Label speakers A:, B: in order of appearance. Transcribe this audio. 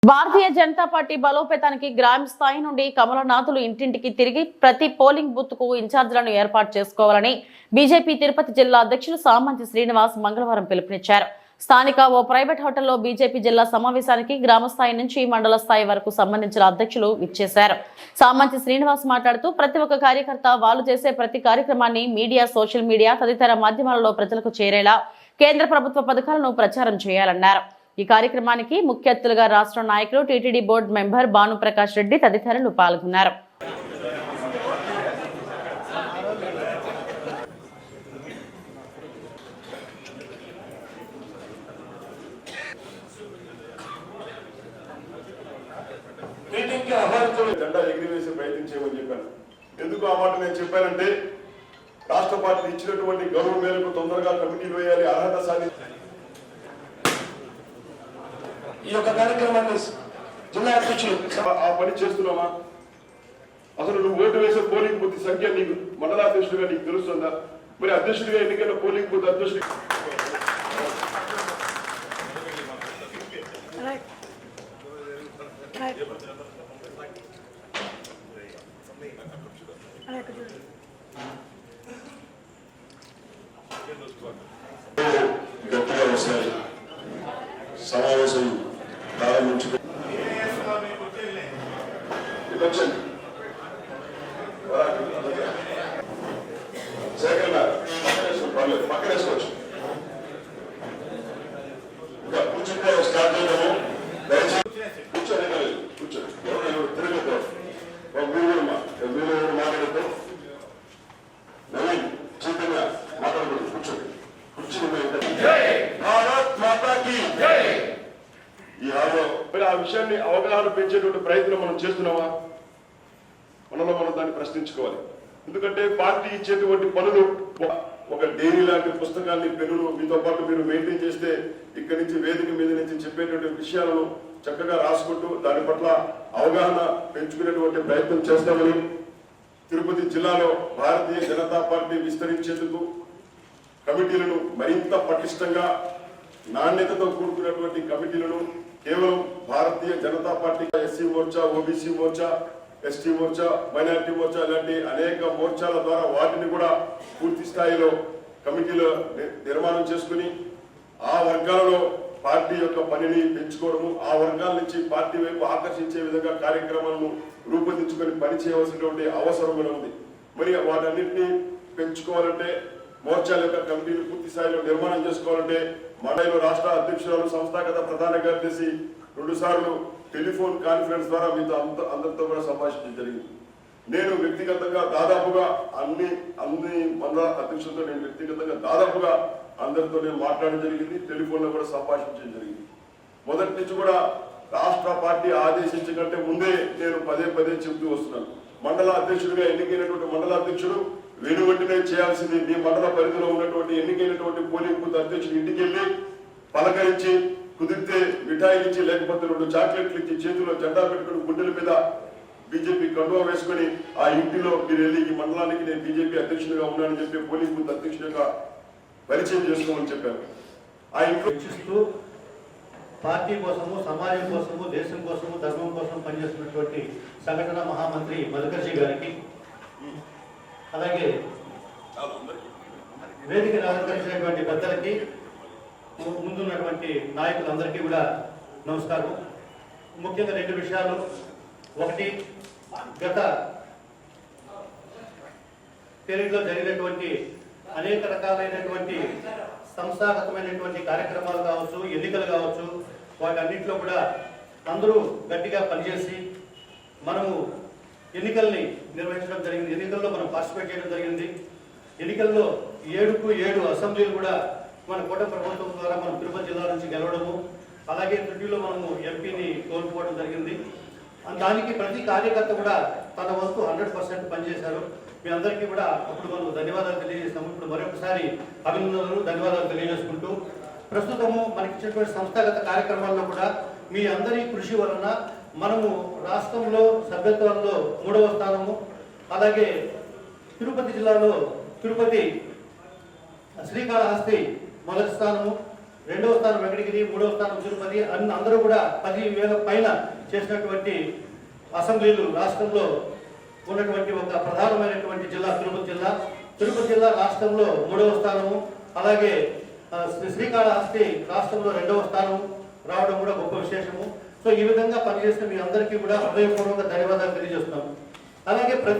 A: భారతీయ Janata party బలోపేతానికి గ్రామ స్థాయి నుండి కమలనాథులు ఇంటింటికి తిరిగి ప్రతి పోలింగ్ బూత్ కు ఇన్ఛార్జీలను ఏర్పాటు చేసుకోవాలని బీజేపీ తిరుపతి జిల్లా అధ్యక్షులు సామంతి శ్రీనివాస్ మంగళవారం పిలుపునిచ్చారు. స్థానిక ఓ ప్రైవేట్ హోటల్లో బీజేపీ జిల్లా సమావేశానికి గ్రామ స్థాయి నుంచి మండల స్థాయి వరకు సంబంధించిన అధ్యక్షులు విచ్చేశారు. సామంతి శ్రీనివాస్ మాట్లాడుతూ ప్రతి ఒక్క కార్యకర్త వాళ్ళు చేసే ప్రతి కార్యక్రమాన్ని మీడియా, సోషల్ మీడియా తదితర మాధ్యమాలలో ప్రజలకు చేరేలా కేంద్ర ప్రభుత్వ పథకాలను ప్రచారం చేయాలన్నారు. ఈ కార్యక్రమానికి ముఖ్య అతిథులుగా రాష్ట్ర నాయకులు, TTD board member Bhanuprakash Reddy తదితరులు పాల్గొన్నారు.
B: జెండా ఎగిరివేసే ప్రయత్నం చేయమని చెప్పాను. ఎందుకు ఆ మాట నేను చెప్పానంటే, రాష్ట్ర పార్టీ ఇచ్చినటువంటి గౌరవ మేరకు తొందరగా కమిటీలు వేయాలి, అర్హత సాధించాలి.
C: ఈ యొక్క కార్యక్రమాన్ని జిల్లా అధ్యక్షులు
B: ఆ పని చేస్తున్నామా? అసలు నువ్వు ఓటు వేసే పోలింగ్ బూత్ సంఖ్య నీకు మండలాధ్యక్షుడిగా నీకు తెలుస్తుందా? మరి అధ్యక్షుడిగా ఎన్నికైన పోలింగ్ బూత్ అధ్యక్షుడి గట్టిగా వస్తాయి. సమావేశం ప్రారంభించుకో పక్కన వేసుకోవచ్చు. కూర్చుంటే స్టార్ట్ చేద్దాము. దయచేసి కూర్చోని కూర్చోండి. ఎవరు తిరగదు. మీరు మాట్లాడుతూ నవీన్ చైతన్య మాట్లాడకూడదు. కూర్చోండి. ఆ విషయాన్ని అవగాహన పెంచేటువంటి ప్రయత్నం మనం చేస్తున్నామా? మనలో మనం దాన్ని ప్రశ్నించుకోవాలి. ఎందుకంటే పార్టీ ఇచ్చేటువంటి పనులు, ఒక డైరీ లాంటి పుస్తకాన్ని, పెన్నులు మీతో పాటు మీరు మెయింటైన్ చేస్తే ఇక్కడి నుంచి వేదిక మీద నుంచి చెప్పేటువంటి విషయాలను చక్కగా రాసుకుంటూ దాని పట్ల అవగాహన పెంచుకునేటువంటి ప్రయత్నం చేస్తామని, తిరుపతి జిల్లాలో భారతీయ జనతా పార్టీ విస్తరించేందుకు కమిటీలను మరింత పటిష్టంగా, నాణ్యతతో కూడుకున్నటువంటి కమిటీలను కేవలం Bharatiya Janata Party SC Morcha, OBC Morcha, ST Morcha, minority Morcha లాంటి అనేక మోర్చాల ద్వారా వాటిని కూడా పూర్తి స్థాయిలో కమిటీలో నిర్మాణం చేసుకుని ఆ వర్గాలలో పార్టీ యొక్క పనిని పెంచుకోవడము, ఆ వర్గాల నుంచి పార్టీ వైపు ఆకర్షించే విధంగా కార్యక్రమాలను రూపొందించుకొని పనిచేయవలసినటువంటి అవసరం కూడా ఉంది. మరి వాటన్నింటినీ పెంచుకోవాలంటే, మోర్చాల యొక్క కమిటీని పూర్తి స్థాయిలో నిర్మాణం చేసుకోవాలంటే మండలిలో రాష్ట్ర అధ్యక్షురాలు, సంస్థాగత ప్రధాన కార్యదర్శి 2 సార్లు టెలిఫోన్ కాన్ఫరెన్స్ ద్వారా మీతో అందరితో కూడా సంభాషించడం జరిగింది. నేను వ్యక్తిగతంగా దాదాపుగా అన్ని మండల అధ్యక్షులతో నేను వ్యక్తిగతంగా దాదాపుగా అందరితో నేను మాట్లాడడం జరిగింది. టెలిఫోన్లో కూడా సంభాషించడం జరిగింది. మొదటి నుంచి కూడా రాష్ట్ర పార్టీ ఆదేశించకంటే ముందే నేను పదే చెబుతూ వస్తున్నాను. మండల అధ్యక్షుడిగా ఎన్నికైనటువంటి మండల అధ్యక్షుడు వెనువెంటనే చేయాల్సింది మీ మండల పరిధిలో ఉన్నటువంటి ఎన్నికైనటువంటి పోలింగ్ బూత్ అధ్యక్షుడు ఇంటికి వెళ్ళి పలకరించి, కుదిరితే మిఠాయిలు ఇచ్చి, లేకపోతే 2 చాక్లెట్లు ఇచ్చి, చేతిలో జెండా పెట్టుకుని గుండెల మీద బీజేపీ కండువా వేసుకుని ఆ ఇంటిలో మీరు వెళ్ళి ఈ మండలానికి నేను బీజేపీ అధ్యక్షుడిగా ఉన్నానని చెప్పి పోలింగ్ బూత్ అధ్యక్షుడిగా పరిచయం చేసుకోమని చెప్పారు. ఆ ఇంట్లో
D: పార్టీ కోసము, సమాజం కోసము, దేశం కోసము, ధర్మం కోసం పనిచేస్తున్నటువంటి సంఘటన మహామంత్రి మధుకర్జీ గారికి, అలాగే వేదికను అలంకరించినటువంటి పెద్దలకి, ముందున్నటువంటి నాయకులందరికీ కూడా నమస్కారం. ముఖ్యంగా 2 విషయాలు. ఒకటి, గత పీరియడ్లో జరిగినటువంటి అనేక రకాలైనటువంటి సంస్థాగతమైనటువంటి కార్యక్రమాలు కావచ్చు, ఎన్నికలు కావచ్చు, వాటన్నింటిలో కూడా అందరూ గట్టిగా పనిచేసి మనము ఎన్నికల్ని నిర్వహించడం జరిగింది. ఎన్నికల్లో మనం పార్టిసిపేట్ చేయడం జరిగింది. ఎన్నికల్లో 7కు 7 అసెంబ్లీలు కూడా మన కూటమి ప్రభుత్వం ద్వారా మనం తిరుపతి జిల్లా నుంచి గెలవడము, అలాగే త్రుటిలో మనము ఎంపీని కోల్పోవడం జరిగింది. దానికి ప్రతి కార్యకర్త కూడా తన వంతు 100% పనిచేశారు. మీ అందరికీ కూడా అప్పుడు మనం ధన్యవాదాలు తెలియజేస్తాము. ఇప్పుడు మరొకసారి అభినందనలు, ధన్యవాదాలు తెలియజేసుకుంటూ, ప్రస్తుతము మనకి ఇచ్చినటువంటి సంస్థాగత కార్యక్రమాల్లో కూడా మీ అందరి కృషి వలన మనము రాష్ట్రంలో సభ్యత్వంలో 3వ స్థానము, అలాగే తిరుపతి జిల్లాలో తిరుపతి శ్రీకాళహస్తి మొదటి స్థానము, రెండవ స్థానం వెంకటగిరి, మూడవ స్థానం తిరుపతి, అందరూ కూడా 10,000 పైన చేసినటువంటి అసెంబ్లీలు రాష్ట్రంలో ఉన్నటువంటి ఒక ప్రధానమైనటువంటి జిల్లా తిరుపతి జిల్లా. తిరుపతి జిల్లా రాష్ట్రంలో 3వ స్థానము, అలాగే శ్రీకాళహస్తి రాష్ట్రంలో 2వ స్థానం రావడం కూడా గొప్ప విశేషము. సో ఈ విధంగా పనిచేసిన మీ అందరికీ కూడా హృదయపూర్వక ధన్యవాదాలు తెలియజేస్తున్నాము. అలాగే ప్రతి